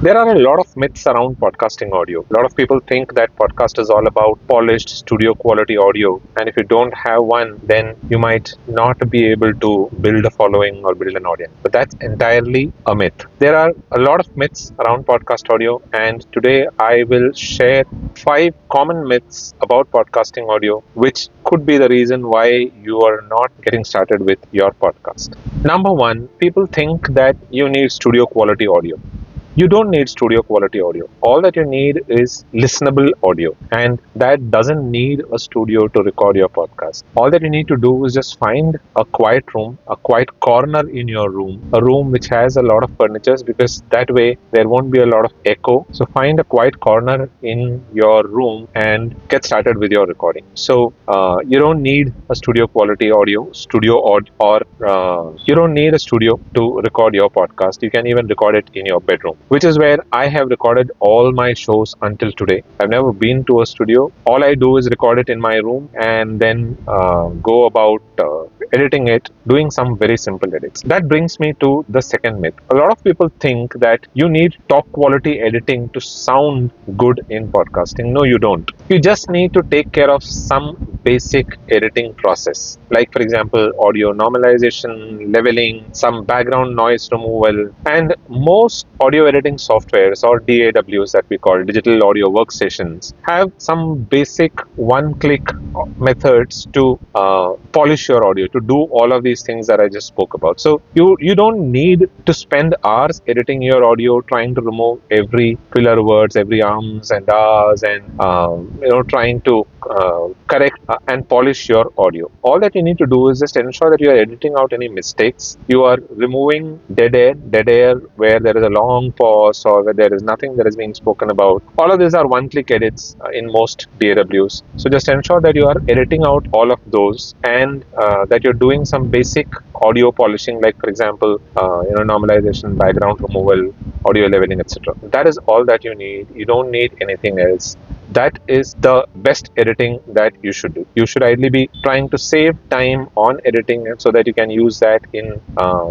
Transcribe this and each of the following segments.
There are a lot of myths around podcasting audio. A lot of people think that podcast is all about polished studio quality audio, and if you don't have one, then you might not be able to build a following or build an audience. But that's entirely a myth. There are a lot of myths around podcast audio, and today I will share 5 common myths about podcasting audio, which could be the reason why you are not getting started with your podcast. Number one, people think that you need studio quality audio. You don't need studio quality audio. All that you need is listenable audio, and that doesn't need a studio to record your podcast. All that you need to do is just find a quiet room, a quiet corner in your room, a room which has a lot of furniture, because that way there won't be a lot of echo. So find a quiet corner in your room and get started with your recording. So you don't need a studio quality audio, or you don't need a studio to record your podcast. You can even record it in your bedroom, which is where I have recorded all my shows until today. I've never been to a studio. All I do is record it in my room and then go about editing it, doing some very simple edits. That brings me to the second myth. A lot of people think that you need top quality editing to sound good in podcasting. No, you don't. You just need to take care of some basic editing process, like for example audio normalization, leveling, some background noise removal, and most audio editing softwares, or DAWs that we call digital audio workstations, have some basic one-click methods to polish your audio, to do all of these things that I just spoke about. So you don't need to spend hours editing your audio, trying to remove every filler words, every ums and ahs, and trying to correct and polish your audio. All that you need to do is just ensure that you are editing out any mistakes. You are removing dead air where there is a long pause or where there is nothing that is being spoken about. All of these are one-click edits in most DAWs. So just ensure that you are editing out all of those, and that you're doing some basic audio polishing, like for example, normalization, background removal, audio leveling, etc. That is all that you need. You don't need anything else. That is the best editing that you should do. You should ideally be trying to save time on editing so that you can use that in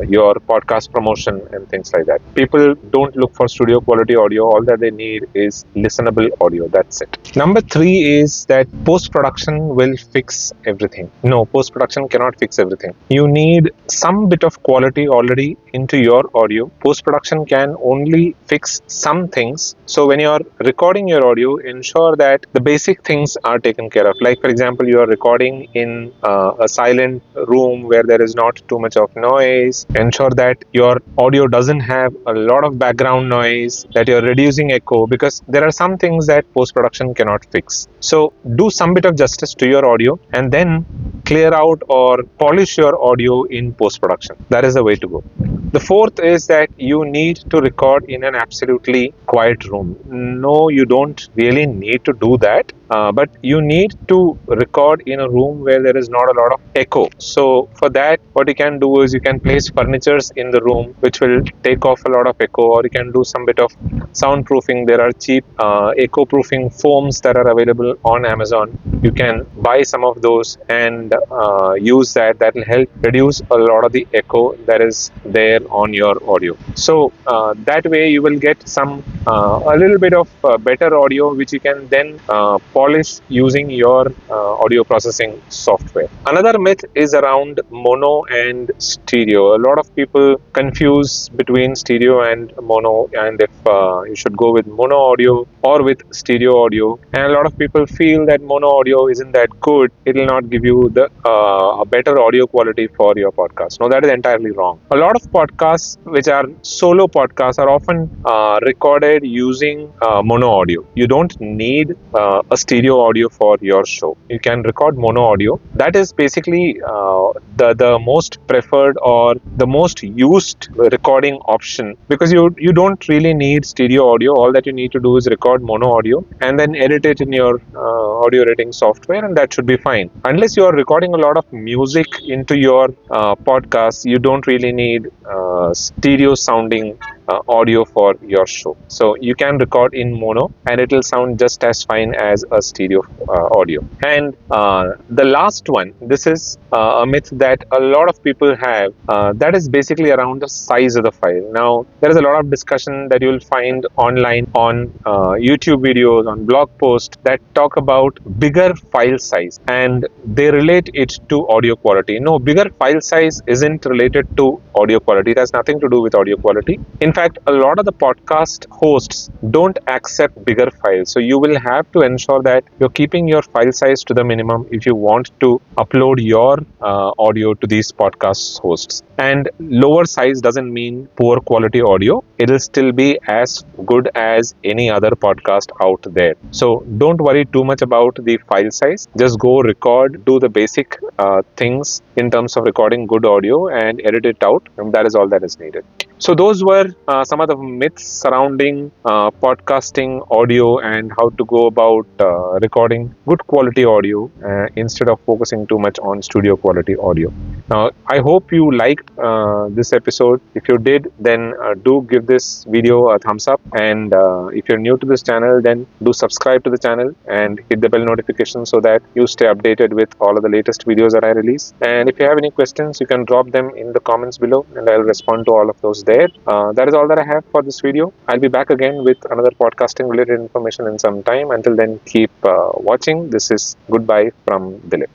your podcast promotion and things like that. People don't look for studio quality audio. All that they need is listenable audio. That's it. Number three is that post-production will fix everything. No, post-production cannot fix everything. You need some bit of quality already into your audio. Post-production can only fix some things. So when you're recording your audio, ensure that the basic things are taken care of. Like for example, you are recording in a silent room where there is not too much of noise. Ensure that your audio doesn't have a lot of background noise, that you're reducing echo, because there are some things that post-production cannot fix. So do some bit of justice to your audio and then clear out or polish your audio in post-production. That is the way to go. The fourth is that you need to record in an absolutely quiet room. No, you don't really need to do that, but you need to record in a room where there is not a lot of echo. So for that, what you can do is you can place furnitures in the room which will take off a lot of echo, or you can do some bit of soundproofing. There are cheap echo proofing foams that are available on Amazon. You can buy some of those and use that. That will help reduce a lot of the echo that is there on your audio. So that way you will get some a little bit of better audio, which you can then polish using your audio processing software. Another myth is around mono and stereo. A lot of people confuse between stereo and mono, and if you should go with mono audio or with stereo audio. And a lot of people feel that mono audio isn't that good. It will not give you the a better audio quality for your podcast. No, that is entirely wrong. A lot of podcasts which are solo podcasts are often recorded using mono audio. You don't need a stereo audio for your show. You can record mono audio. That is basically the most preferred or the most used recording option, because you don't really need stereo audio. All that you need to do is record mono audio and then edit it in your audio editing software, and that should be fine. Unless you are recording a lot of music into your podcast, you don't really need stereo sounding audio for your show. So you can record in mono and it will sound just as fine as a stereo audio. And the last one, this is a myth that a lot of people have, that is basically around the size of the file. Now, there is a lot of discussion that you will find online on YouTube videos, on blog posts that talk about bigger file size and they relate it to audio quality. No, bigger file size isn't related to audio quality. It has nothing to do with audio quality. In fact, a lot of the podcast hosts don't accept bigger files. So you will have to ensure that you're keeping your file size to the minimum if you want to upload your audio to these podcast hosts. And lower size doesn't mean poor quality audio. It will still be as good as any other podcast out there. So don't worry too much about the file size. Just go record, do the basic things in terms of recording good audio and edit it out. And that is all that is needed. So those were some of the myths surrounding podcasting audio and how to go about recording good quality audio instead of focusing too much on studio quality audio. Now, I hope you liked this episode. If you did, then do give this video a thumbs up. And if you're new to this channel, then do subscribe to the channel and hit the bell notification so that you stay updated with all of the latest videos that I release. And if you have any questions, you can drop them in the comments below and I'll respond to all of those there. That is all that I have for this video. I'll be back again with another podcasting related information in some time. Until then, keep watching. This is goodbye from Dilip.